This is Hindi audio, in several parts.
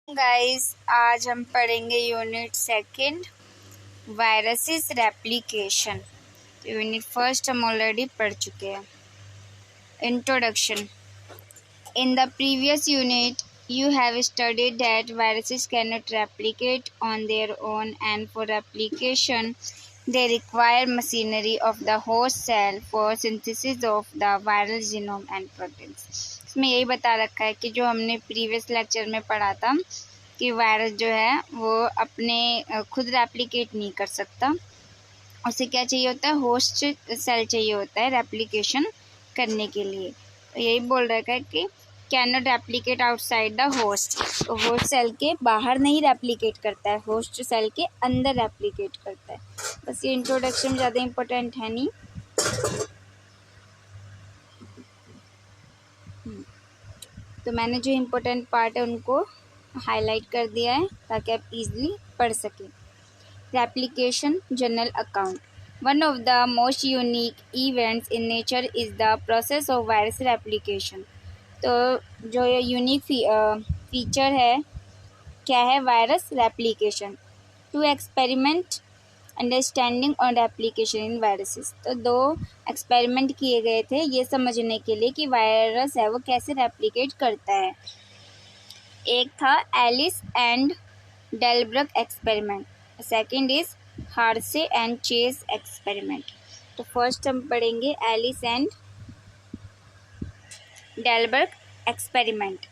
गाइस, आज हम पढ़ेंगे यूनिट सेकंड वायरसेस रेप्लिकेशन। तो यूनिट फर्स्ट हम ऑलरेडी पढ़ चुके हैं। Introduction. In the previous unit you have studied that viruses cannot replicate on their own, and for replication they require machinery of the host cell for synthesis of the viral genome and proteins। इसमें यही बता रखा है कि जो हमने प्रीवियस लेक्चर में पढ़ा था कि वायरस जो है वो अपने खुद रेप्लिकेट नहीं कर सकता, उसे क्या चाहिए होता है, होस्ट सेल चाहिए होता है रेप्लिकेशन करने के लिए। तो यही बोल रखा है कि can not replicate outside the host. तो होस्ट सेल के बाहर नहीं रेप्लिकेट करता है, होस्ट सेल के अंदर रेप्लिकेट करता है। बस ये इंट्रोडक्शन ज़्यादा इम्पोर्टेंट है नहीं। तो मैंने जो इम्पोर्टेंट पार्ट है उनको हाईलाइट कर दिया है ताकि आप इजीली पढ़ सकें। Replication general account. One of the most unique events in nature is the process of virus replication। तो जो ये यूनिक फीचर है क्या है, virus replication. Two experiment understanding on replication in viruses. तो दो एक्सपेरिमेंट किए गए थे ये समझने के लिए कि वायरस है वो कैसे रेप्लिकेट करता है। एक था Ellis and Delbruck experiment, second is Hershey and Chase experiment. तो फर्स्ट हम पढ़ेंगे Ellis and Delbruck experiment.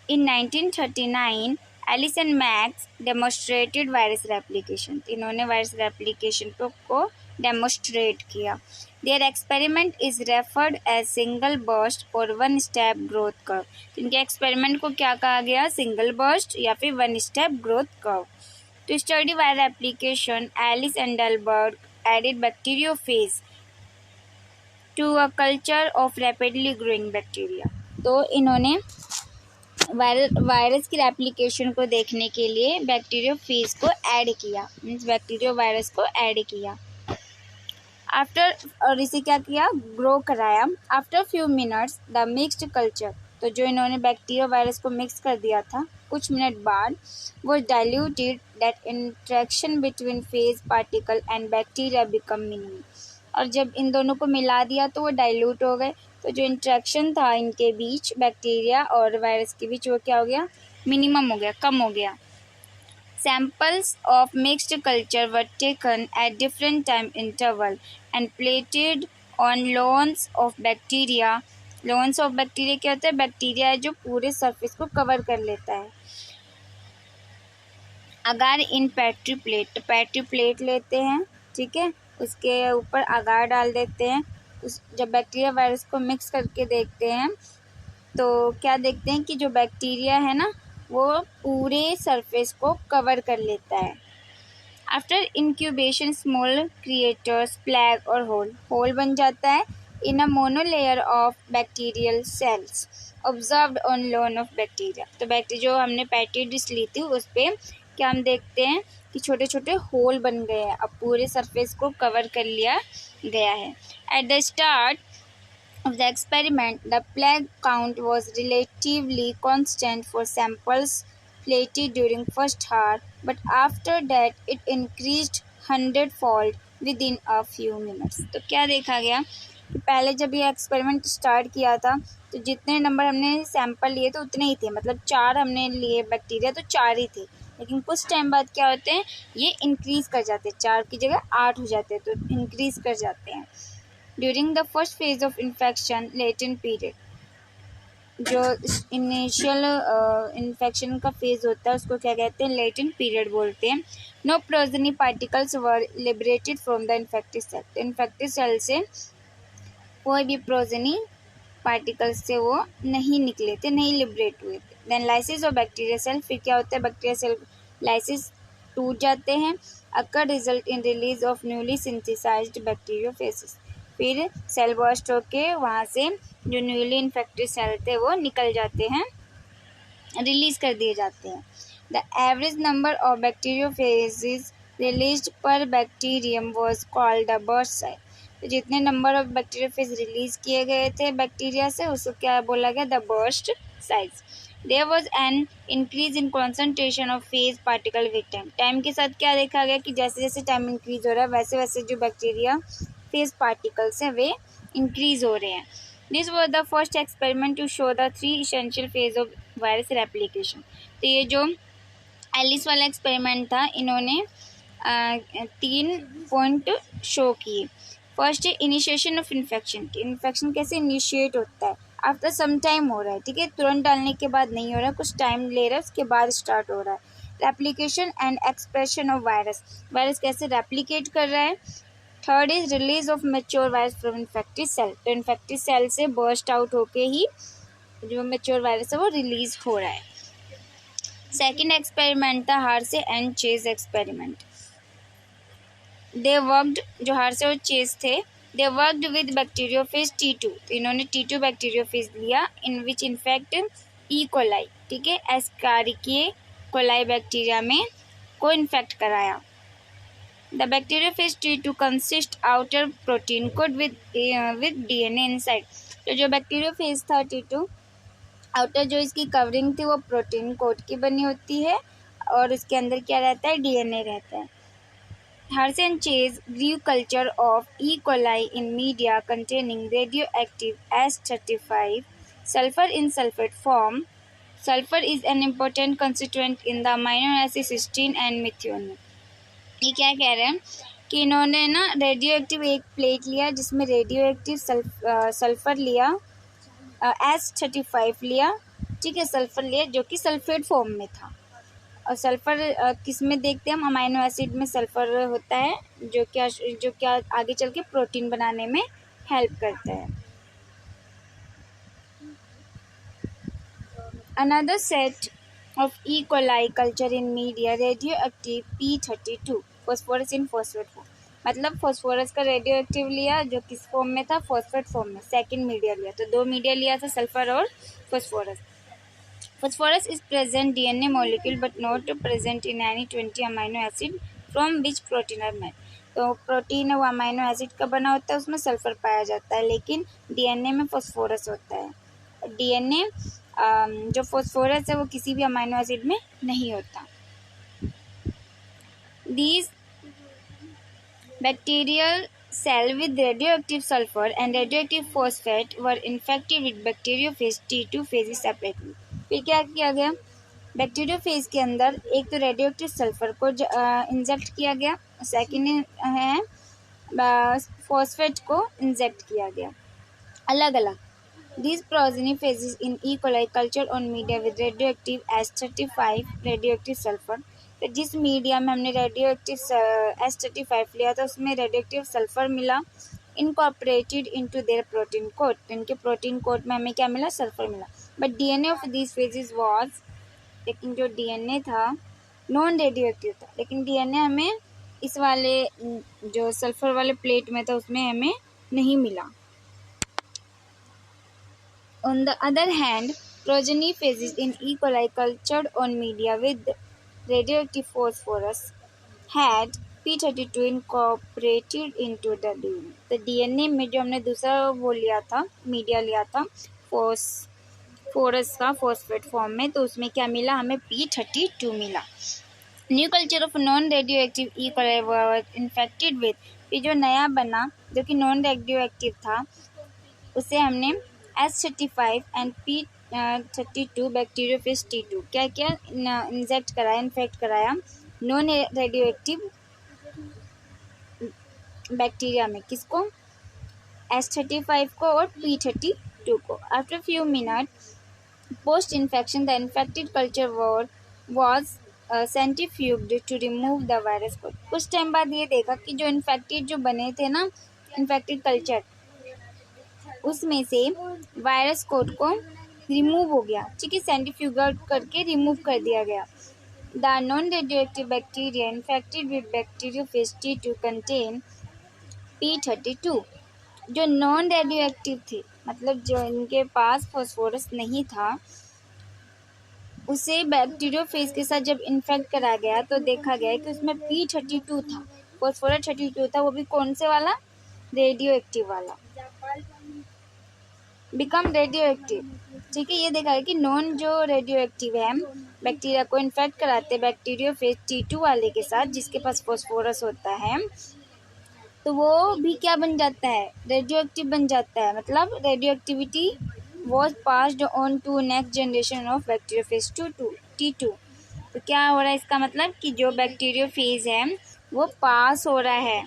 In 1939 Ellis and Max demonstrated virus replication. इन्होंने वायरस रेप्लिकेशन को डेमोस्ट्रेट किया। Their experiment is referred as single burst और वन स्टेप ग्रोथ कर्व। इनके एक्सपेरिमेंट को क्या कहा गया, सिंगल बर्स्ट या फिर one step growth curve. To study virus replication Ellis and Delbruck added bacteriophage to a culture of rapidly growing bacteria. तो इन्होंने वायरस की रेप्लिकेशन को देखने के लिए बैक्टीरियोफेज को ऐड किया, मीन्स बैक्टीरियो वायरस को ऐड किया। आफ्टर, और इसे क्या किया, ग्रो कराया। After few minutes the mixed culture. तो जो इन्होंने बैक्टीरियो वायरस को मिक्स कर दिया था कुछ मिनट बाद, वो diluted that interaction between phase particle and bacteria become minimum. और जब इन दोनों को मिला दिया तो वो डाइल्यूट हो गए। तो जो इंट्रैक्शन था इनके बीच, बैक्टीरिया और वायरस के बीच, वो क्या हो गया, मिनिमम हो गया, कम हो गया। Samples of mixed culture were taken at different time interval and plated on lawns of bacteria। lawns of bacteria क्या होता है, बैक्टीरिया है जो पूरे सरफेस को कवर कर लेता है। अगार इन पेट्री प्लेट। तो पेट्री प्लेट लेते हैं, ठीक है, उसके ऊपर अगार डाल देते हैं। जब बैक्टीरिया वायरस को मिक्स करके देखते हैं तो क्या देखते हैं कि जो बैक्टीरिया है ना वो पूरे सरफेस को कवर कर लेता है। After incubation small creators plaque और होल बन जाता है in a monolayer of bacterial cells observed on lawn of bacteria. तो बैक्टीरिया जो हमने पैटी डिश ली थी उस पर क्या हम देखते हैं कि छोटे छोटे होल बन गए हैं, अब पूरे सरफेस को कवर कर लिया गया है। At the start of the experiment, the plague count was relatively constant for samples plated during first hour, but after that it increased 100-fold within a few minutes। तो क्या देखा गया कि पहले जब ये एक्सपेरिमेंट स्टार्ट किया था तो जितने नंबर हमने सैंपल लिए थे उतने ही थे, मतलब 4 हमने लिए बैक्टीरिया तो 4 ही थे, लेकिन कुछ टाइम बाद क्या होते हैं ये इंक्रीज कर जाते हैं, 4 की जगह 8 हो जाते हैं, तो इंक्रीज कर जाते हैं। During the first phase of infection latent period, जो इनिशियल इन्फेक्शन का फेज होता है उसको क्या कहते हैं, लेटेंट पीरियड बोलते हैं। No progeny particles were liberated from the infected cell. तो इन्फेक्टेड सेल से कोई भी प्रोजेनी पार्टिकल्स से वो नहीं निकले थे, नहीं लिबरेट हुए थे। Then lysis of bacteria cell, फिर क्या होता है बैक्टीरिया सेल लाइसिस टूट जाते हैं। Occur result in release of newly synthesised bacteriophages. फिर सेल बर्स्ट होके वहाँ से जो न्यूली इन्फेक्टेड सेल थे वो निकल जाते हैं, रिलीज कर दिए जाते हैं। The average number of bacteriophages released per bacterium was called the burst size. तो जितने नंबर ऑफ बैक्टीरियोफेज रिलीज किए गए थे बैक्टीरिया से उसको क्या बोला गया, the burst size. There was an increase in concentration of phage particle with time. Time के साथ क्या देखा गया कि जैसे जैसे टाइम इंक्रीज हो रहा है वैसे वैसे जो बैक्टीरिया फेज पार्टिकल्स हैं वे इंक्रीज हो रहे हैं। This was the first experiment to show the 3 essential phage of virus replication. तो ये जो एलिस वाला एक्सपेरिमेंट था, इन्होंने 3 पॉइंट शो किए। फर्स्ट है इनिशिएशन ऑफ इन्फेक्शन। इन्फेक्शन कैसे इनिशिएट होता है, आफ्टर सम टाइम हो रहा है, ठीक है, तुरंत डालने के बाद नहीं हो रहा है, कुछ टाइम ले रहा है, उसके बाद स्टार्ट हो रहा है। Replication and expression of virus, virus कैसे रेप्लिकेट कर रहा है। Third is release of mature virus from infected cell, तो इन्फेक्टेड सेल से बर्स्ट आउट होके ही जो मेच्योर वायरस है वो रिलीज हो रहा है। सेकेंड एक्सपेरिमेंट था हार्से and chase experiment. They worked, जो हार्से और चेज थे, they worked with bacteriophage T2, तो इन्होंने T2 बैक्टीरियोफेज लिया इन विच इन्फेक्ट ई कोलाई, ठीक है, एस्कारिकीए कोलाई बैक्टीरिया में को इन्फेक्ट कराया। The bacteriophage T2 consist outer protein code with DNA inside, तो जो बैक्टीरियोफेज था T2, आउटर जो इसकी कवरिंग थी वो प्रोटीन कोट की बनी होती है और उसके अंदर क्या रहता है, DNA रहता है। Harsey and Chase grew culture of E. coli in media containing radioactive S-35 sulfur in sulfate form. Sulfur is an important constituent in the amino acid cysteine and methionine. ये क्या कह रहे हैं कि इन्होंने ना रेडियो एक्टिव एक प्लेट लिया जिसमें रेडियो एक्टिव सल्फर लिया, S-35 लिया, ठीक है, सल्फर लिया जो कि सल्फेट फॉर्म में था। और सल्फर किस में देखते हैं हम, अमाइनो एसिड में सल्फर होता है जो क्या आगे चल के प्रोटीन बनाने में हेल्प करता है। Another set of E coli culture in media radio active P32 phosphorus in phosphate form, मतलब फॉस्फोरस का रेडियो एक्टिव लिया जो किस फॉर्म में था, फॉस्फेट फॉर्म में। सेकेंड मीडिया लिया, तो 2 मीडिया लिया था, सल्फर और phosphorus. Phosphorus is present DNA molecule but not present in any 20 amino acid from which protein are made. तो प्रोटीन है वो अमाइनो एसिड का बना होता है, उसमें सल्फर पाया जाता है, लेकिन डीएनए में फॉस्फोरस होता है। डीएनए जो फॉस्फोरस है वो किसी भी अमाइनो एसिड में नहीं होता। These bacterial cell with radioactive sulfur and radioactive phosphate were infected with bacteriophage T2 phases separately. फिर क्या किया गया, बैक्टीरियोफेज के अंदर एक तो रेडियोएक्टिव सल्फर को इंजेक्ट किया गया, सेकेंड है फॉस्फेट को इंजेक्ट किया गया अलग अलग। These progeny phases in E. coli culture on media with radioactive S-35 radioactive sulfur, तो जिस मीडिया में हमने रेडियोएक्टिव S-35 लिया था उसमें रेडियोएक्टिव सल्फर मिला, incorporated into their protein code, इनके प्रोटीन कोड में हमें क्या मिला, सल्फर मिला। But DNA of this phases was, लेकिन जो डीएनए था नॉन रेडियोएक्टिव था, लेकिन डीएनए हमें इस वाले जो सल्फर वाले प्लेट में था उसमें हमें नहीं मिला। On the other hand, progeny phases in E. coli cultured on media with radioactive phosphorus had P32 incorporated into the DNA. तो DNA में जो हमने दूसरा वो लिया था, मीडिया लिया था फॉस्फोरस का फॉस्फेट फॉर्म में, तो उसमें क्या मिला, हमें P32 मिला। New culture of non radio active E coli was infected with, ये जो नया बना जो कि नॉन रेडियो एक्टिव था उसे हमने S-35 and P32 bacteriophage T2 क्या क्या इंजेक्ट कराया, इन्फेक्ट कराया नॉन रेडियो एक्टिव बैक्टीरिया में, किसको, S-35 को और P32 को। After few minute post infection the infected culture was centrifuged to remove the virus coat. कुछ टाइम बाद ये देखा कि जो इन्फेक्टेड जो बने थे ना, इन्फेक्टेड कल्चर, उसमें से वायरस कोड को रिमूव हो गया, ठीक है, सेंट्रीफ्यूगल करके रिमूव कर दिया गया। The non radioactive bacteria infected with bacteriophage T2 contain P32, जो नॉन रेडियोएक्टिव थे, मतलब जो इनके पास फॉस्फोरस नहीं था, उसे बैक्टीरियोफेज के साथ जब इन्फेक्ट करा गया तो देखा गया कि उसमें P32 था, फॉस्फोरस 32 था, वो भी कौन से वाला, रेडियो एक्टिव वाला, बिकम रेडियो एक्टिव। ठीक है, ये देखा है कि नॉन जो रेडियो एक्टिव है बैक्टीरिया को इन्फेक्ट कराते हैं बैक्टीरियोफेज T2 वाले के साथ, जिसके पास फॉस्फोरस होता है, तो वो भी क्या बन जाता है, रेडियो एक्टिव बन जाता है। मतलब radio activity was passed on to next generation of bacteriophage T2। तो क्या हो रहा है, इसका मतलब कि जो बैक्टीरियोफेज है वो पास हो रहा है,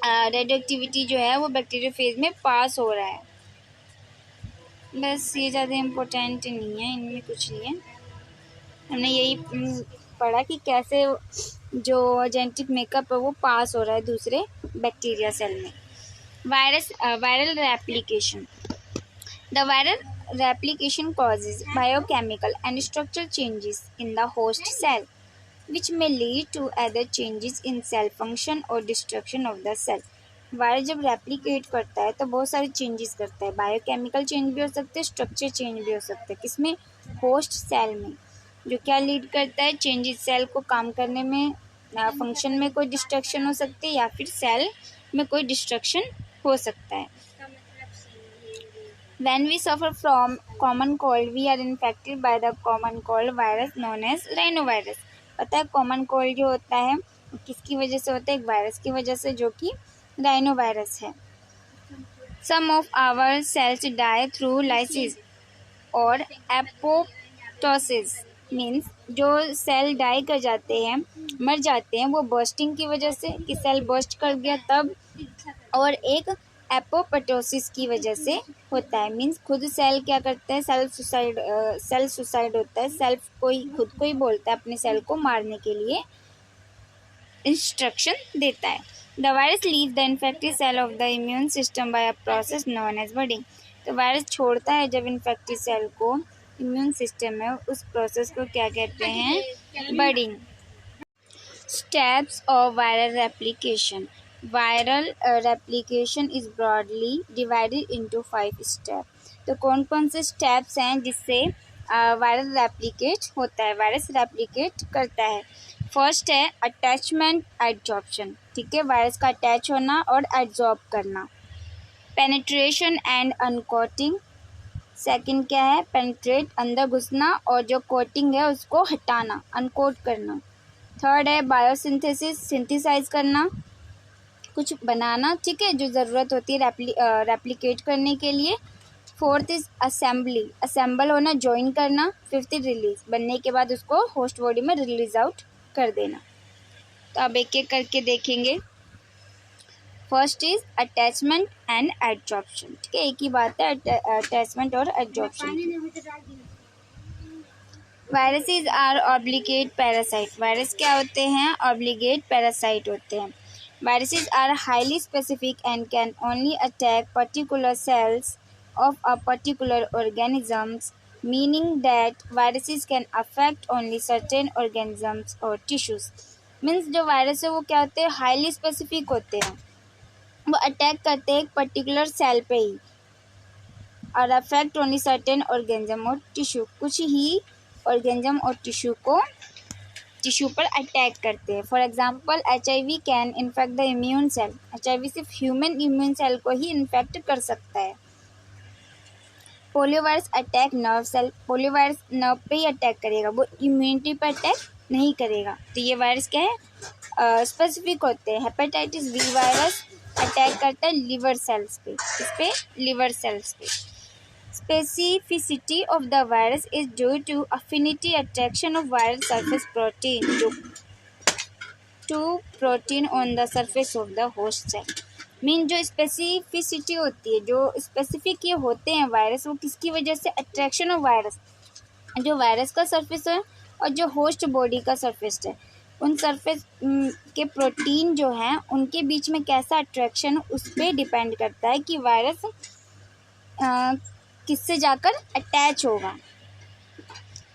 रेडियो एक्टिविटी जो है वो बैक्टीरियोफेज में पास हो रहा है। बस ये ज़्यादा इम्पोर्टेंट नहीं है, इनमें कुछ नहीं है। हमने यही पढ़ा कि कैसे जो जेनेटिक मेकअप है वो पास हो रहा है दूसरे बैक्टीरिया सेल में। Viral replication. The viral replication causes biochemical and structural changes in the host cell, which may lead to other changes in cell function or destruction of the cell. Virus जब रेप्लिकेट करता है तो बहुत सारे चेंजेस करता है, बायोकेमिकल चेंज भी हो सकते हैं, स्ट्रक्चर चेंज भी हो सकते हैं। किसमें, होस्ट सेल में, जो क्या लीड करता है, चेंजेस सेल को काम करने में, फंक्शन में कोई डिस्ट्रक्शन हो सकती है या फिर सेल में कोई डिस्ट्रक्शन हो सकता है। When we suffer from common cold, we are infected by the common cold virus known as rhinovirus. पता है कॉमन कोल्ड जो होता है किसकी वजह से होता है, एक वायरस की वजह से जो कि राइनो वायरस है। Some of our cells die through lysis और एपोप्टोसिस, मीन्स जो सेल डाई कर जाते हैं, मर जाते हैं, वो बर्स्टिंग की वजह से कि सेल बर्स्ट कर गया तब, और एक एपोप्टोसिस की वजह से होता है, मीन्स खुद सेल क्या करता है, सेल सुसाइड होता है, सेल्फ को ही खुद को ही बोलता है अपने सेल को मारने के लिए इंस्ट्रक्शन देता है। The virus leave the infected cell of the immune system by a process known as budding. तो वायरस छोड़ता है जब इन्फेक्टेड सेल को इम्यून सिस्टम में, उस प्रोसेस को क्या कहते हैं, budding. Steps of viral replication. Viral replication is broadly divided into 5 steps. तो कौन कौन से स्टेप्स हैं जिससे वायरल रेप्लिकेट होता है, वायरस रेप्लिकेट करता है। फर्स्ट है अटैचमेंट एड्जॉर्प्शन, ठीक है, वायरस का अटैच होना और एड्जॉर्ब करना। पेनिट्रेशन एंड अनकोटिंग, सेकंड क्या है, पेनिट्रेट अंदर घुसना और जो कोटिंग है उसको हटाना, अनकोट करना। थर्ड है बायोसिंथेसिस, सिंथेसाइज करना, कुछ बनाना, ठीक है, जो ज़रूरत होती है रेप्लिकेट करने के लिए। फोर्थ इज असेंबली, असेंबल होना, ज्वाइन करना। फिफ्थ इज रिलीज, बनने के बाद उसको होस्ट बॉडी में रिलीज आउट कर देना। तो अब एक एक करके देखेंगे। First is attachment and adsorption, ठीक है, एक ही बात है अटैचमेंट और adsorption. Viruses are obligate parasite, virus क्या होते हैं, ऑब्लिगेट पैरासाइट होते हैं। Viruses are highly specific and can only attack particular cells of a particular organisms, meaning that viruses can affect only certain organisms or tissues. Means जो वायरस है वो क्या होते हैं, हाईली स्पेसिफिक होते हैं, वो अटैक करते हैं एक पर्टिकुलर सेल पे ही और अफेक्ट ओनली सर्टेन ऑर्गेनिज्म और टिश्यू, कुछ ही ऑर्गेनिज्म और टिश्यू पर अटैक करते हैं। For example HIV can infect the immune cell, HIV सिर्फ ह्यूमन इम्यून सेल को ही इन्फेक्ट कर सकता है। Polio virus attack nerve cell, polio virus nerve पे ही अटैक करेगा, वो इम्यूनिटी पर अटैक नहीं करेगा। तो ये वायरस क्या है, स्पेसिफिक होते हैं। हेपेटाइटिस बी वायरस अटैक करता है लिवर सेल्स पे, इस पे लिवर सेल्स पे। Specificity of the virus is due to affinity attraction of viral surface protein to protein on the surface of the host cell. Mean जो स्पेसिफिसिटी होती है, जो स्पेसिफिक ये होते हैं वायरस, वो किसकी वजह से, अट्रैक्शन ऑफ वायरस, जो वायरस का सरफेस है और जो होस्ट बॉडी का सरफेस है, उन सरफेस के प्रोटीन जो हैं उनके बीच में कैसा अट्रैक्शन, उस पर डिपेंड करता है कि वायरस किससे जाकर अटैच होगा।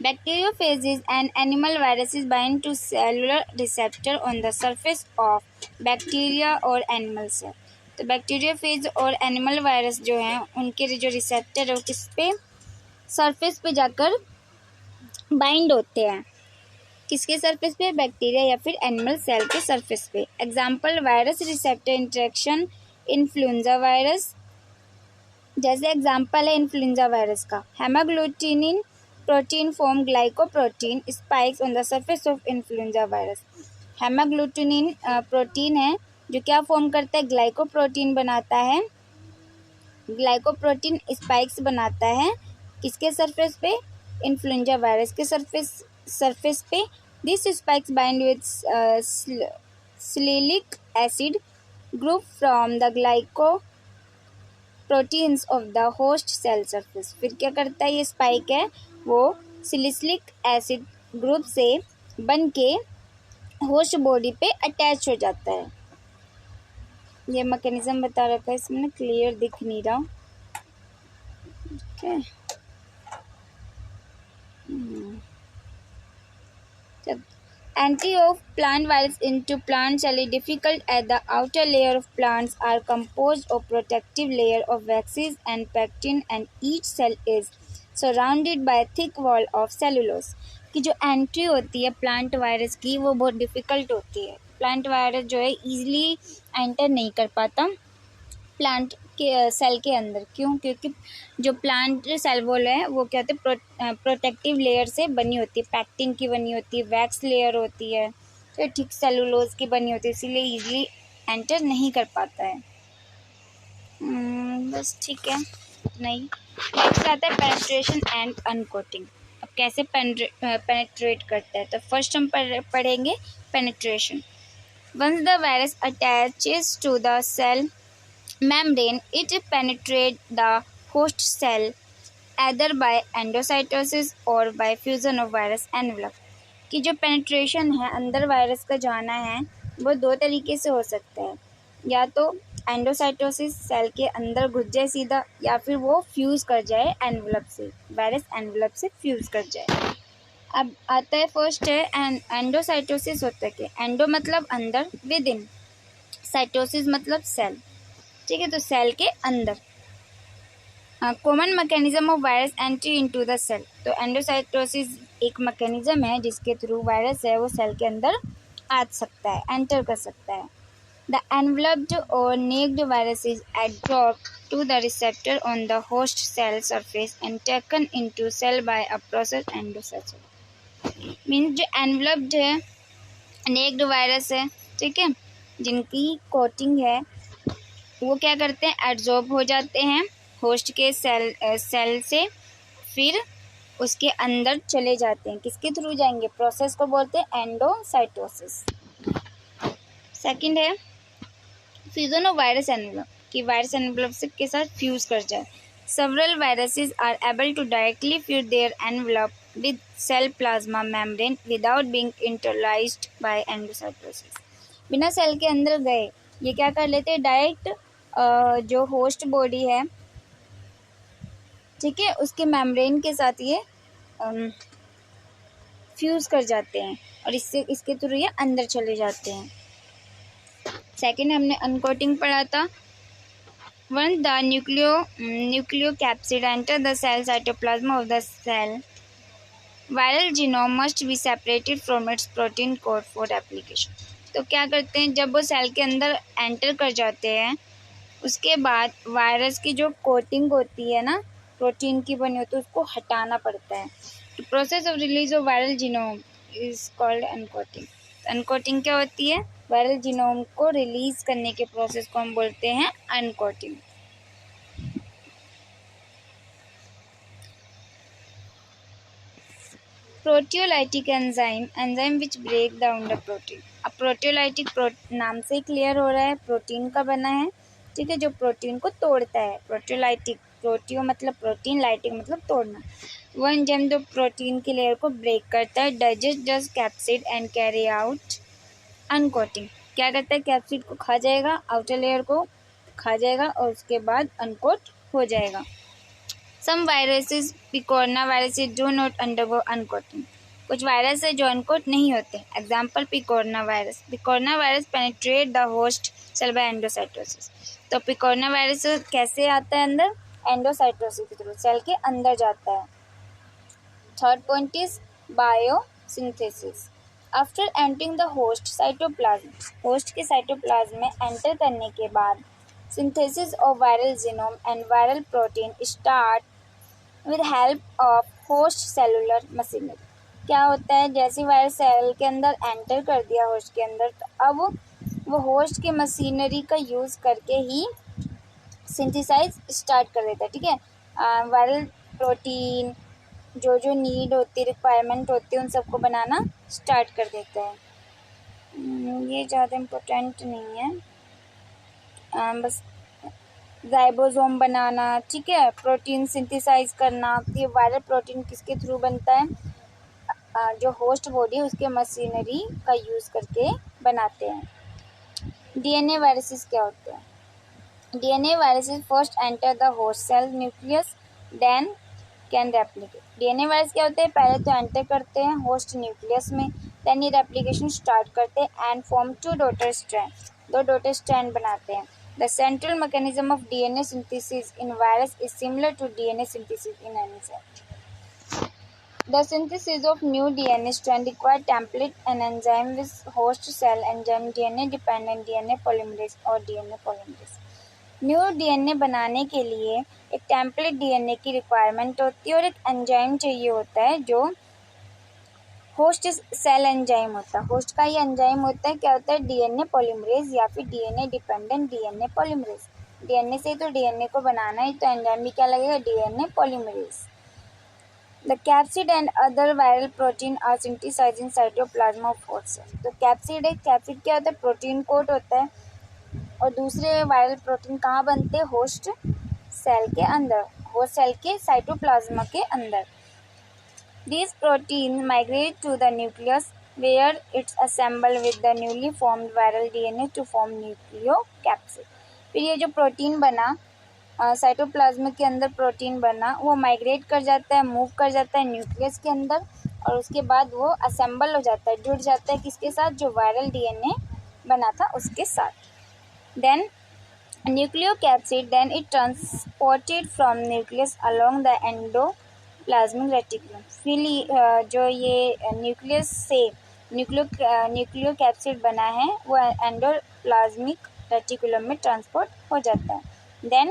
Bacteriophages and animal viruses bind to cellular receptor on the surface of bacteria or animal cell. तो बैक्टीरियोफेज और एनिमल वायरस जो हैं उनके जो रिसेप्टर है वो किस पे, सरफेस पे जाकर बाइंड होते हैं, किसके सरफेस पे, बैक्टीरिया या फिर एनिमल सेल के सरफेस पे। Example virus receptor interaction, influenza virus, जैसे एग्जांपल है इन्फ्लुएंजा वायरस का, hemagglutinin protein form glycoprotein spikes on the surface of influenza virus. Hemagglutinin protein है जो क्या फॉर्म करता है, ग्लाइकोप्रोटीन बनाता है, ग्लाइकोप्रोटीन स्पाइक्स बनाता है किसके सरफेस पे, इन्फ्लुएंजा वायरस के सरफेस पे। This spikes bind with sialic acid group from the glycoproteins of the host cell surface. फिर क्या करता है, ये स्पाइक है वो सिलिसिलिक एसिड ग्रुप से बन के होस्ट बॉडी पे अटैच हो जाता है। ये मैकेनिज्म बता रखा है इसमें, क्लियर दिख नहीं रहा। Okay, entry of plant virus into plant cell is difficult as the outer layer of plants are composed of protective layer of waxes and pectin and each cell is surrounded by a thick wall of cellulose। कि जो एंट्री होती है प्लांट वायरस की वो बहुत डिफ़िकल्ट होती है। प्लांट वायरस जो है ईजिली एंटर नहीं कर पाता प्लांट के सेल के अंदर। क्यों? क्योंकि जो प्लांट सेल वॉल है वो क्या होते हैं, प्रोटेक्टिव लेयर से बनी होती है, पैक्टिन की बनी होती है, वैक्स लेयर होती है, तो ठीक सेलुलोज की बनी होती है, इसीलिए इजीली एंटर नहीं कर पाता है। बस ठीक है, नहीं। नेक्स्ट आता है पेनिट्रेशन एंड अनकोटिंग। अब कैसे पेनिट्रेट करता है, तो फर्स्ट हम पढ़ेंगे penetration. Once the virus attaches to the cell membrane, it penetrates the host cell either by endocytosis or by fusion of virus envelope। कि जो पेनिट्रेशन है, अंदर वायरस का जाना है, वो दो तरीके से हो सकता है, या तो एंडोसाइटोसिस सेल के अंदर घुस जाए सीधा, या फिर वो फ्यूज़ कर जाए एनवलप से, वायरस एनवलप से फ्यूज़ कर जाए। अब आता है फर्स्ट है एंडोसाइटोसिस होता है कि एंडो मतलब अंदर, विद इन, साइटोसिस मतलब सेल, ठीक है, तो सेल के अंदर। Common mechanism of virus entry into the cell, तो एंडोसाइटोसिस एक मैकेनिज्म है जिसके थ्रू वायरस है वो सेल के अंदर आ सकता है, एंटर कर सकता है। द एनवलप्ड और naked virus is adsorb to the receptor on the host cell surface and taken into cell by a process endocytosis. Means जो एनवलप्ड है, नेक्ड वायरस है, ठीक है, जिनकी कोटिंग है, वो क्या करते हैं, एड्जॉर्ब हो जाते हैं होस्ट के सेल से, फिर उसके अंदर चले जाते हैं। किसके थ्रू जाएंगे, प्रोसेस को बोलते हैं एंडोसाइटोसिस। सेकंड है फ्यूजन ऑफ वायरस एनवलप, कि वायरस एनवलप के साथ फ्यूज कर जाए। Several viruses are able to directly fuse their envelope with cell plasma membrane without being internalized by endocytosis. बिना सेल के अंदर गए ये क्या कर लेते हैं, डायरेक्ट जो होस्ट बॉडी है, ठीक है, उसके मेम्ब्रेन के साथ ये फ्यूज कर जाते हैं और इसके थ्रू ये अंदर चले जाते हैं। सेकंड हमने अनकोटिंग पढ़ा था। When the nucleo capsid enter the cell cytoplasm of the cell, viral genome must be separated from its protein coat for application. तो क्या करते हैं, जब वो सेल के अंदर एंटर कर जाते हैं, उसके बाद वायरस की जो कोटिंग होती है ना, प्रोटीन की बनी होती है, उसको हटाना पड़ता है। तो process of release of viral genome is called uncoating. Uncoating क्या होती है, वायरल जीनोम को रिलीज करने के प्रोसेस को हम बोलते हैं uncoating. Proteolytic enzyme which break down the protein. अब प्रोटियोलाइटिक नाम से क्लियर हो रहा है, प्रोटीन का बना है, ठीक है, जो प्रोटीन को तोड़ता है। प्रोटियोलाइटिक, प्रोटियो मतलब प्रोटीन, लाइटिक मतलब तोड़ना। वो एंजाइम जो प्रोटीन की लेयर को ब्रेक करता है, digest the capsid and carry out uncoating. क्या करता है, कैप्सिड को खा जाएगा, आउटर लेयर को खा जाएगा और उसके बाद अनकोट हो जाएगा। Some viruses, picorna viruses do not undergo uncoating. कुछ वायरस है जो अनकोट नहीं होते। Example picorna virus. Picorna virus penetrate the host cell by endocytosis. तो पिकोरना वायरस कैसे आता है अंदर, एंडोसाइटोसिस के थ्रू सेल के अंदर जाता है। Third point is biosynthesis. After entering the host cytoplasm, host के साइटोप्लाज्म में एंटर करने के बाद Synthesis of viral genome and viral protein start with help of host cellular machinery. क्या होता है, जैसे वायरस सेल के अंदर एंटर कर दिया होस्ट के अंदर, तो अब वो होस्ट की मशीनरी का यूज़ करके ही सिंथेसाइज स्टार्ट कर देता है. ठीक है, वायरल प्रोटीन जो जो नीड होती है, रिक्वायरमेंट होती है, उन सबको बनाना स्टार्ट कर देता है. ये ज़्यादा इम्पोर्टेंट नहीं है, बस राइबोसोम बनाना. ठीक है, प्रोटीन सिंथेसाइज करना. ये वायरल प्रोटीन किसके थ्रू बनता है, जो होस्ट बॉडी है उसके मशीनरी का यूज़ करके बनाते हैं. डीएनए वायरसेस क्या होते हैं? DNA viruses first enter the host cell nucleus then can replicate. DNA virus क्या होते हैं, पहले तो एंटर करते हैं होस्ट न्यूक्लियस में, देन ये रेप्लिकेशन स्टार्ट करते हैं एंड फॉर्म दो डॉटर स्ट्रैंड बनाते हैं. The central mechanism of DNA synthesis in virus is similar to DNA synthesis in any cell. The synthesis of new DNA strand requires template and enzyme with host cell enzyme DNA-dependent DNA polymerase और DNA polymerase. न्यू DNA बनाने के लिए एक टेम्पलेट DNA की रिक्वायरमेंट होती है और एक एंजाइम चाहिए होता है जो होस्ट सेल एंजाइम होता है. होस्ट का ही एंजाइम होता है, क्या होता है, DNA पॉलीमरेज या फिर DNA dependent DNA polymerase. DNA से तो DNA को बनाना है, तो एंजाइम भी क्या लगेगा, DNA polymerase. The capsid and other viral protein are synthesized in cytoplasm of host cell. तो कैप्सिड है, कैप्सिड क्या होता है, प्रोटीन कोट होता है, और दूसरे वायरल प्रोटीन कहाँ बनते हैं, होस्ट सेल के अंदर, होस्ट सेल के साइटोप्लाज्मा के अंदर. These proteins migrate to the nucleus where it's assembled with the newly formed viral DNA to form nucleocapsid. फिर ये जो प्रोटीन बना, साइटोप्लाज्म के अंदर प्रोटीन बना, वो माइग्रेट कर जाता है, मूव कर जाता है न्यूक्लियस के अंदर, और उसके बाद वो असेंबल हो जाता है, जुड़ जाता है किसके साथ, जो वायरल डीएनए बना था उसके साथ. Then nucleocapsid, then it transported from nucleus along the endoplasmic reticulum. फिर जो ये न्यूक्लियस से न्यूक्लियोकैप्सिड बना है वो एंडोप्लाज्मिक रेटिकुलम में ट्रांसपोर्ट हो जाता है. Then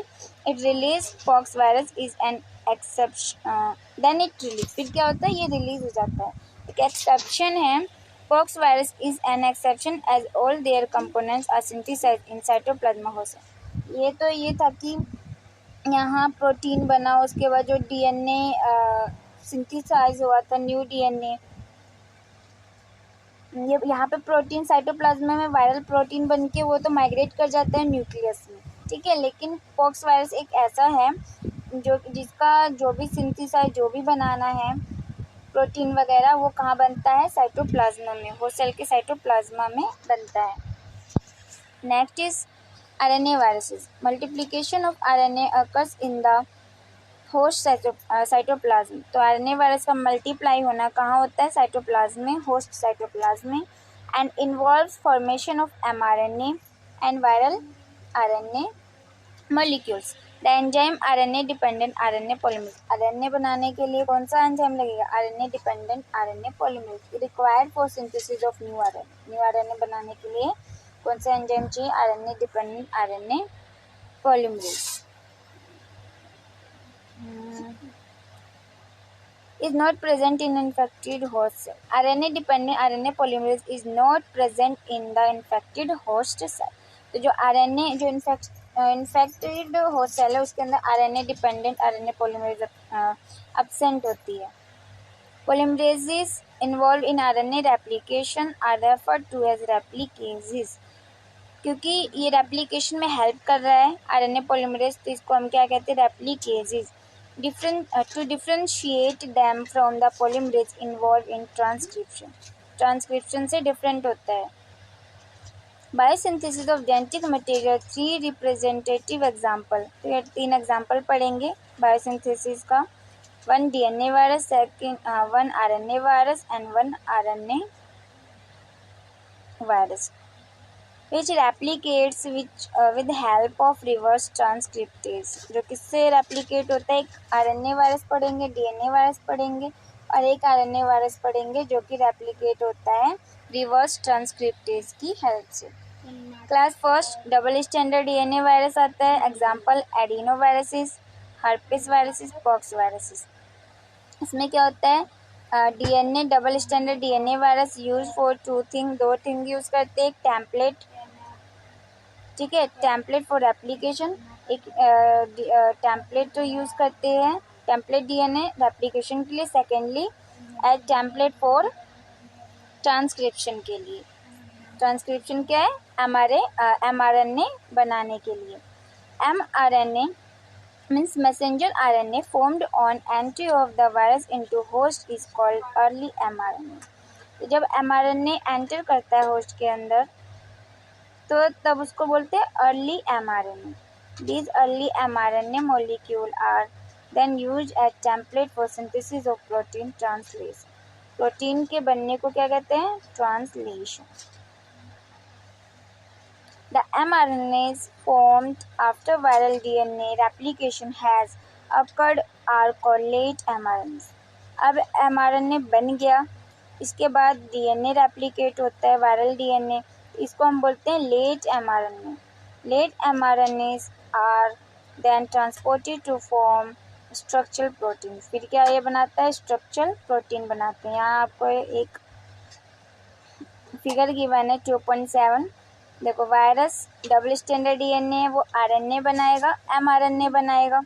it release pox virus is an exception. Then it release, फिर क्या होता है, ये रिलीज हो जाता है. एक एक्सेप्शन है, pox virus is an exception as all their components are synthesized in cytoplasm host. ये तो ये था कि यहाँ प्रोटीन बना, उसके बाद जो डीएनए सिंथेसाइज हुआ था, न्यू डीएनए, ये यहाँ पे प्रोटीन साइटोप्लाज्म में वायरल प्रोटीन बन के वो तो माइग्रेट कर जाता है न्यूक्लियस में. ठीक है, लेकिन पॉक्स वायरस एक ऐसा है जो जिसका जो भी सिंथेसाइज, जो भी बनाना है प्रोटीन वगैरह, वो कहाँ बनता है, साइटोप्लाज्म में, होस्ट सेल के साइटोप्लाज्मा में बनता है. Next is RNA viruses. Multiplication of RNA occurs in the host cytoplasm. तो आरएनए वायरस का मल्टीप्लाई होना कहाँ होता है, साइटोप्लाज्म में, होस्ट साइटोप्लाज्म में, and involves formation of mRNA and viral RNA molecules. The enzyme RNA dependent RNA polymerase. RNA बनाने के लिए कौन सा एंजाइम लगेगा, RNA dependent RNA polymerase. Required for synthesis of new RNA. New RNA बनाने के लिए कौन सा एंजाइम चाहिए, RNA dependent RNA polymerase. is not present in infected host cell. RNA dependent RNA polymerase is not present in the infected host cell. तो जो RNA जो इन्फेक्टेड होस्ट सेल है उसके अंदर RNA dependent RNA polymerase absent होती है. Polymerases involved in RNA replication are referred to as replicases. क्योंकि ये रेप्लिकेशन में हेल्प कर रहा है RNA पोलीमरेज, तो इसको हम क्या कहते हैं, रेप्लिकेसेस. To differentiate them from the polymerase involved in transcription. Transcription से डिफरेंट होता है. Biosynthesis of genetic material, 3 representative example. तो ये 3 एग्जाम्पल पढ़ेंगे बायोसिंथेसिस का. 1 DNA virus, 1 RNA virus and 1 RNA virus which replicates with help of reverse transcriptase. जो किससे रेप्लिकेट होता है, एक RNA वायरस पढ़ेंगे, DNA वायरस पढ़ेंगे, और एक RNA वायरस पढ़ेंगे जो कि रेप्लिकेट होता है रिवर्स ट्रांसक्रिप्टेज की हेल्प से. Class first double standard DNA virus आता है, example adeno viruses, herpes viruses, pox viruses. इसमें क्या होता है, DNA double standard DNA virus use for दो थिंग यूज करते हैं, एक टेम्पलेट, ठीक है, टेम्पलेट फॉर रेप्लिकेशन, एक टेम्पलेट तो यूज करते हैं टेम्पलेट डीएनए रेप्लिकेशन के लिए, secondly as template for transcription के लिए। ट्रांसक्रिप्शन क्या है, mRNA बनाने के लिए। mRNA means messenger RNA formed on entry of the virus into host is called early mRNA। तो जब mRNA एंटर करता है होस्ट के अंदर तो तब उसको बोलते हैं early mRNA। These early mRNA molecule are then used as template for synthesis of protein translation। Protein के बनने को क्या कहते हैं, translation. The mRNAs formed after viral DNA replication has occurred are called late mRNAs। अब mRNA बन गया, इसके बाद DNA रेप्लिकेट होता है वायरल DNA, इसको हम बोलते हैं late mRNA। Late mRNAs are then transported to form structural protein. फिर क्या ये बनाता है, स्ट्रक्चरल प्रोटीन बनाते हैं। यहाँ आपको एक फिगर गिवन है 2.7। देखो वायरस डबल स्टैंडर्ड डीएनए है, वो आरएनए बनाएगा, mRNA बनाएगा,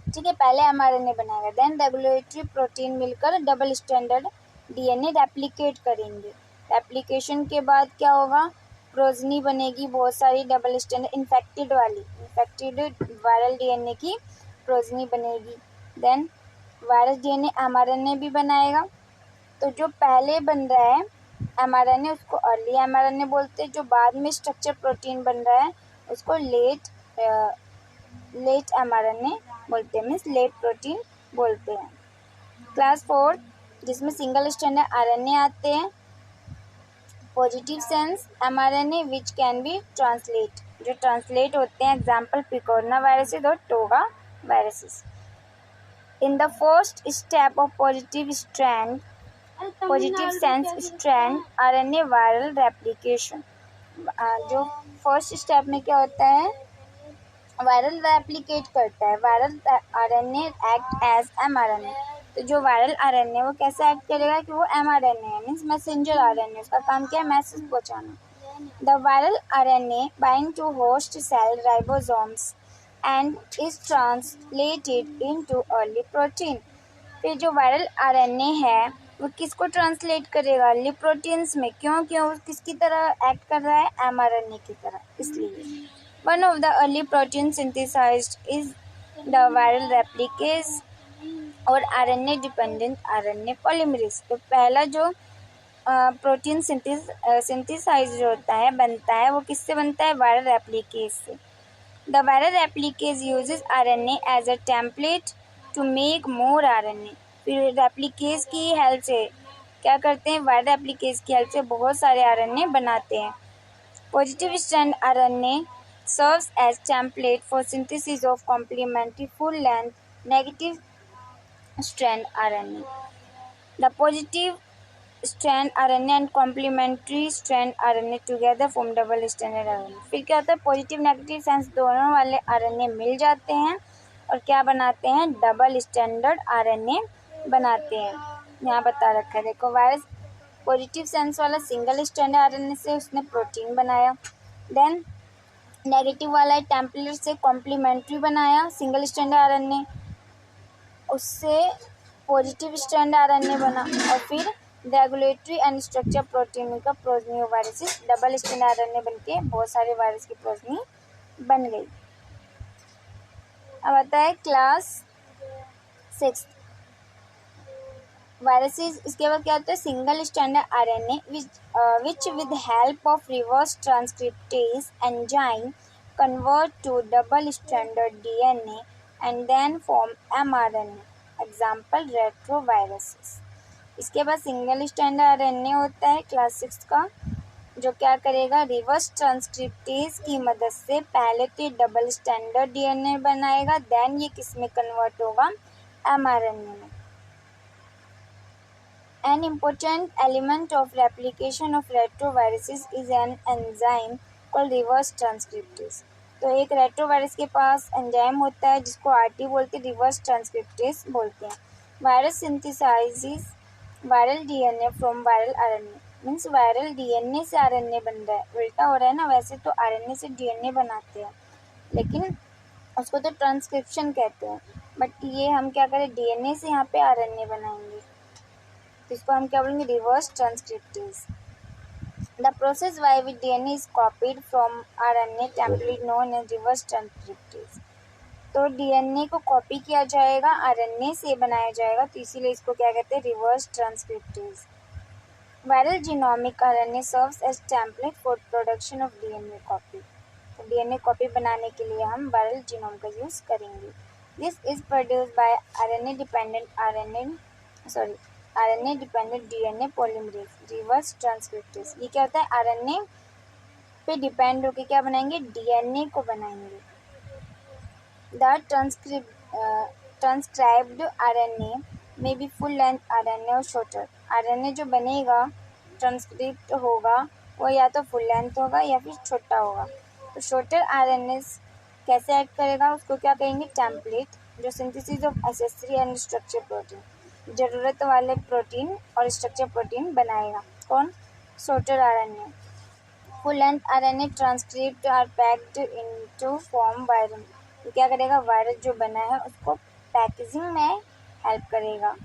ठीक है, पहले mRNA बनाएगा, देन रेगुलेटरी प्रोटीन मिलकर डबल स्टैंडर्ड डीएनए रेप्लिकेट करेंगे। रेप्लिकेशन के बाद क्या होगा, प्रोजनी बनेगी बहुत सारी double standard infected viral DNA की प्रोजनी बनेगी। देन वायरस डीएनए mRNA भी बनाएगा। तो जो पहले बन रहा है mRNA उसको अर्ली mRNA बोलते हैं, जो बाद में स्ट्रक्चर प्रोटीन बन रहा है उसको लेट mRNA बोलते हैं, मीन्स लेट प्रोटीन बोलते हैं। क्लास 4 जिसमें सिंगल स्टैंडर्ड आरएनए आते हैं, positive sense mRNA which can be translate, जो ट्रांसलेट होते हैं, एग्जाम्पल पिकोरना वायरसेस और toga viruses. In the first step of positive sense strand RNA viral replication. जो फर्स्ट स्टेप में क्या होता है, वायरल रेप्लिकेट करता है, viral RNA act as mRNA। तो जो वायरल आरएनए वो कैसे एक्ट करेगा कि वो mRNA है, मीन्स मैसेंजर आरएनए, उसका काम क्या है, मैसेज पहुंचाना। The viral RNA bind to host cell ribosomes and is translated into early protein. फिर जो वायरल आरएनए है वो किसको ट्रांसलेट करेगा, अर्ली प्रोटीन्स में। क्यों क्यों वो किसकी तरह एक्ट कर रहा है, mRNA की तरह, इसलिए। One of the early protein synthesized is the viral replicase और आरएनए डिपेंडेंट आरएनए पॉलीमरेज। तो पहला जो प्रोटीन सिंथेसाइज होता है, बनता है, वो किससे बनता है, वायरल रेप्लिकेज से। The viral replicase uses RNA as a template to make more RNA. फिर रेप्लिकेज की हेल्प से क्या करते हैं, वायरल रेप्लिकेज की हेल्प से बहुत सारे आरएनए बनाते हैं। Positive strand RNA serves as template for synthesis of complementary full length negative strand RNA. The positive strand RNA and complementary strand RNA together form double standard RNA. फिर क्या होता है, पॉजिटिव नेगेटिव सेंस दोनों वाले आरएनए मिल जाते हैं और क्या बनाते हैं, डबल स्टैंडर्ड आरएनए बनाते हैं। यहाँ बता रखा है, देखो वायरस पॉजिटिव सेंस वाला सिंगल स्टैंडर्ड आरएनए से उसने प्रोटीन बनाया, देन नेगेटिव वाला टेम्पलेट से कॉम्प्लीमेंट्री बनाया सिंगल स्टैंडर्ड आरएनए, उससे पॉजिटिव स्ट्रैंड आरएनए बना, और फिर रेगुलेटरी एंड स्ट्रक्चर प्रोटीन का progeny viruses double strand RNA बनके बहुत सारे वायरस की प्रोजनी बन गई। अब आता है क्लास 6 वायरसेस। इसके बाद क्या होता है, single standard RNA which with help of reverse transcriptase enzyme convert to double standard DNA and then form mRNA, example retroviruses. इसके बाद सिंगल स्टैंडर्ड आरएनए होता है क्लास 6 का, जो क्या करेगा, रिवर्स ट्रांसक्रिप्टेज की मदद से पहले तो डबल स्टैंडर्ड डीएनए बनाएगा, देन ये किस में कन्वर्ट होगा, mRNA में। An important element of replication of retroviruses is an enzyme called reverse transcriptase. तो एक रेट्रोवायरस के पास एंजाइम होता है जिसको आरटी बोलते हैं, रिवर्स ट्रांसक्रिप्टेज बोलते हैं। Virus synthesises viral DNA from viral RNA, means viral DNA से आरएनए बन रहा है, उल्टा हो रहा है ना। वैसे तो आरएनए से डीएनए बनाते हैं, लेकिन उसको तो ट्रांसक्रिप्शन कहते हैं, बट ये हम क्या करें, डीएनए से यहाँ पे आरएनए बनाएंगे, तो इसको हम क्या बोलेंगे, reverse transcriptase. The process by which DNA is copied from RNA template known as reverse transcriptase. तो डीएनए को कॉपी किया जाएगा, आरएनए से बनाया जाएगा, तो इसीलिए इसको क्या कहते हैं, reverse transcriptase. Viral genomic RNA serves as template for production of DNA copy. तो डीएनए कॉपी बनाने के लिए हम वायरल जीनोम का यूज करेंगे। This is produced by RNA dependent DNA polymerase, reverse transcriptase. ये क्या होता है, आरएनए पे डिपेंड होकर क्या बनाएंगे, डीएनए को बनाएंगे। द ट्रांसक्राइब्ड आरएनए में बी फुल लेंथ आरएनए और शॉर्टर। आरएनए जो बनेगा, ट्रांसक्रिप्ट होगा, वो या तो फुल लेंथ होगा या फिर छोटा होगा। तो शॉर्टर आरएनए कैसे ऐड करेगा, उसको क्या कहेंगे, टेम्पलेट, जो synthesis of accessory and structure protein, ज़रूरत वाले प्रोटीन और स्ट्रक्चर प्रोटीन बनाएगा। कौन, shorter RNA. Full length RNA transcript are packed into form viral. तो क्या करेगा, वायरस जो बना है उसको पैकेजिंग में हेल्प करेगा।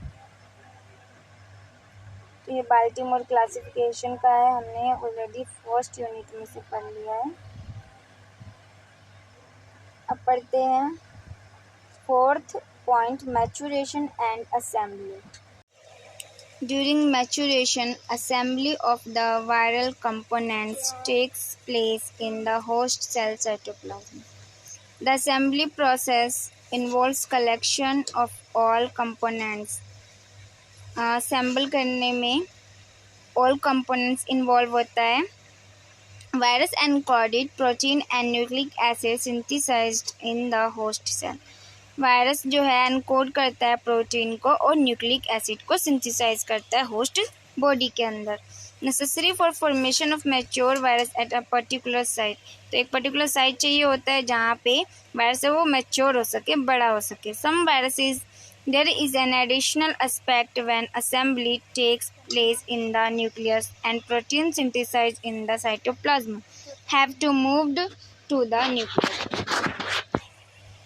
तो ये बाल्टीमोर क्लासिफिकेशन का है, हमने ऑलरेडी फर्स्ट यूनिट में से पढ़ लिया है। अब पढ़ते हैं fourth point, maturation and assembly. During maturation, assembly of the viral components takes place in the host cell cytoplasm. The assembly process involves collection of all components. Assemble करने में all components involve होता है। Virus encoded protein and nucleic acid synthesized in the host cell. Virus जो है एनकोड करता है प्रोटीन को और न्यूक्लिक एसिड को सिंथेसाइज करता है होस्ट बॉडी के अंदर। Necessary for formation of mature virus at a particular site. तो एक पर्टिकुलर साइट चाहिए होता है जहाँ पे वायरस है वो मैच्योर हो सके, बड़ा हो सके। Some viruses there is an additional aspect when assembly takes place in the nucleus and protein synthesize in the cytoplasm have to moved to the nucleus.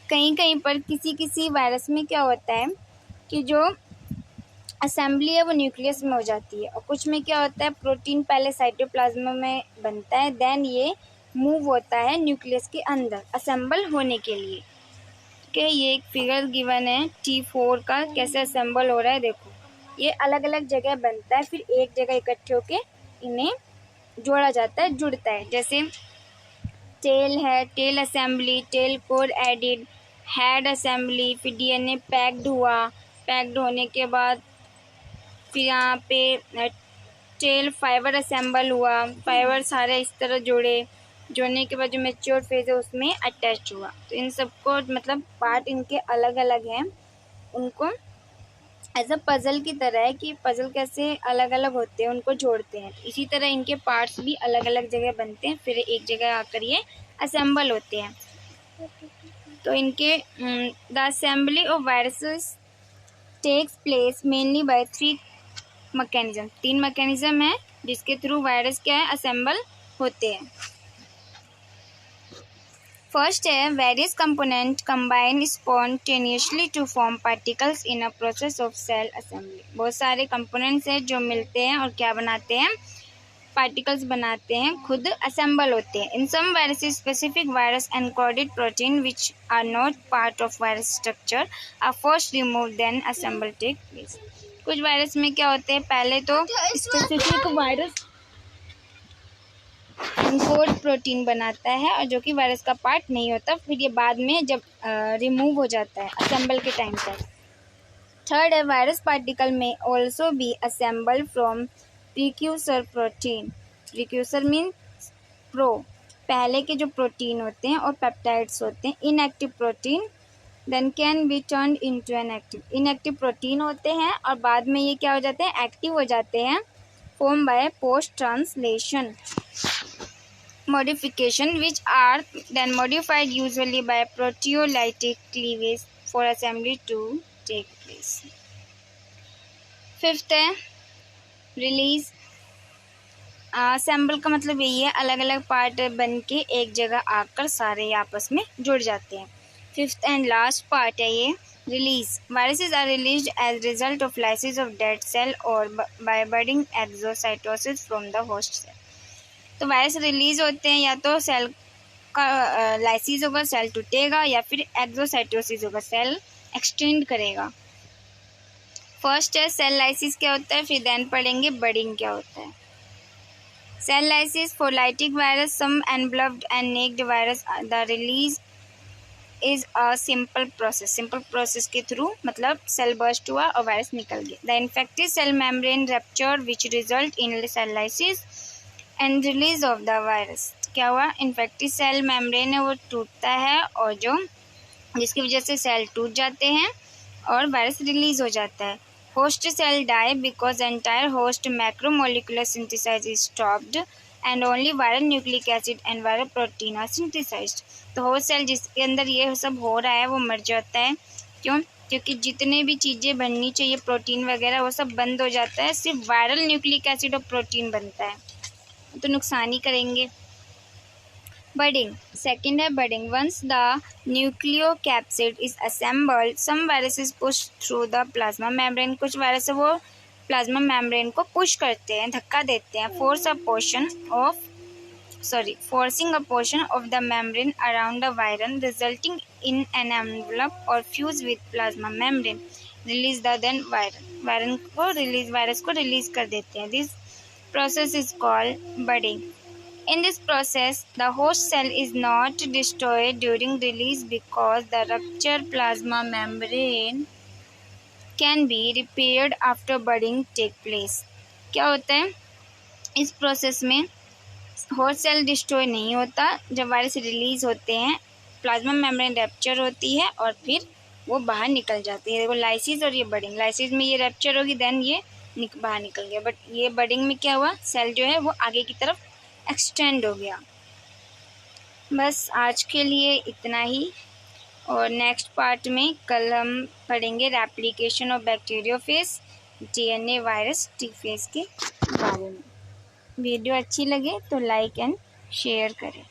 कहीं कहीं पर किसी वायरस में क्या होता है कि जो असेंबली है वो न्यूक्लियस में हो जाती है, और कुछ में क्या होता है, प्रोटीन पहले साइटोप्लाज्म में बनता है, देन ये मूव होता है न्यूक्लियस के अंदर असेंबल होने के लिए। ठीक है, ये एक फिगर गिवन है T4 का, कैसे असेंबल हो रहा है देखो। ये अलग अलग जगह बनता है, फिर एक जगह इकट्ठे होके इन्हें जोड़ा जाता है, जुड़ता है। जैसे टेल है, tail assembly, tail core added, head assembly, फिर डीएनए पैक्ड हुआ, पैक्ड होने के बाद फिर यहाँ पे टेल फाइबर असेंबल हुआ, फाइबर सारे इस तरह जोड़ने के बाद जो मैच्योर फेज है उसमें अटैच हुआ। तो इन सबको मतलब पार्ट इनके अलग अलग हैं, उनको एज अ पजल की तरह है कि पजल कैसे अलग अलग होते हैं, उनको जोड़ते हैं। इसी तरह इनके पार्ट्स भी अलग अलग जगह बनते हैं, फिर एक जगह आकर ये असेंबल होते हैं। तो इनके the assembly of viruses takes place mainly by 3 mechanism. 3 mechanism है जिसके थ्रू वायरस क्या है, असेंबल होते हैं। फर्स्ट है various component combine spontaneously to form particles in a process of cell assembly. बहुत सारे कंपोनेंट्स हैं जो मिलते हैं और क्या बनाते हैं, पार्टिकल्स बनाते हैं, खुद असेंबल होते हैं। In some viruses specific virus encoded proteins which are not part of virus structure are first remove then assemble take place. कुछ वायरस में क्या होते हैं, पहले तो स्पेसिफिक वायरस एनकोड प्रोटीन बनाता है और जो कि वायरस का पार्ट नहीं होता, फिर ये बाद में जब रिमूव हो जाता है असेंबल के टाइम पर। थर्ड है वायरस पार्टिकल में also be assemble from precursor protein. Precursor means पहले के जो प्रोटीन होते हैं और पेप्टाइड्स होते हैं, inactive protein then can be turned into an active. Inactive protein होते हैं और बाद में ये क्या हो जाते हैं, एक्टिव हो जाते हैं, form by post translation. modification which are then modified usually by proteolytic cleavage for assembly to take place. Fifth है रिलीज। असेंबल का मतलब यही है अलग अलग पार्ट बन के एक जगह आकर सारे आपस में जुड़ जाते हैं। फिफ्थ एंड लास्ट पार्ट है ये release. Viruses are released as result of lysis of dead cell और by budding exocytosis from the host cell. तो वायरस रिलीज होते हैं या तो सेल का लाइसिस होगा, सेल टूटेगा, या फिर एक्सोसाइटोसिस होगा, सेल एक्सटेंड करेगा। फर्स्ट है सेल लाइसिस क्या होता है, फिर देन पढ़ेंगे बडिंग क्या होता है। Cell lysis for lytic virus, some enveloped and naked virus, the release is a simple process. Simple process के थ्रू मतलब सेल बर्स्ट हुआ और वायरस निकल गया। The infected cell membrane rupture which result in cell lysis and release of the virus. क्या हुआ, इन्फेक्टेड सेल मेम्ब्रेन है वो टूटता है और जो जिसकी वजह से सेल टूट जाते हैं और वायरस रिलीज हो जाता है। Host cell die because entire host macromolecular synthesise is stopped and only viral nucleic acid and viral protein are synthesised. तो होस्ट सेल जिसके अंदर ये सब हो रहा है वो मर जाता है। क्यों? क्योंकि जितने भी चीज़ें बननी चाहिए प्रोटीन वगैरह वो सब बंद हो जाता है, सिर्फ वायरल न्यूक्लिक एसिड और प्रोटीन बनता है, तो नुकसान ही करेंगे। बडिंग सेकेंड है budding. Once the nucleocapsid is assembled some viruses push through the plasma membrane. कुछ वायरस वो प्लाज्मा मेम्ब्रेन को पुश करते हैं, धक्का देते हैं। forcing a portion of the membrane around the viron resulting in an envelope or fuse with plasma membrane. Release the then virus को रिलीज कर देते हैं। This process is called budding. In this process, the host cell is not destroyed during release because the ruptured plasma membrane can be repaired after budding take place. क्या होता है इस प्रोसेस में, होस्ट सेल डिस्ट्रॉय नहीं होता जब वायरस रिलीज होते हैं, प्लाज्मा मेम्ब्रेन रैप्चर होती है और फिर वो बाहर निकल जाती है। देखो लाइसिस और ये बडिंग, लाइसिस में ये रैप्चर होगी देन ये बाहर निकल गया, बट ये बडिंग में क्या हुआ, सेल जो है वो आगे की तरफ एक्सटेंड हो गया। बस आज के लिए इतना ही, और नेक्स्ट पार्ट में कल हम पढ़ेंगे replication of bacteriophage, DNA virus T phase के बारे में। वीडियो अच्छी लगे तो लाइक एंड शेयर करें।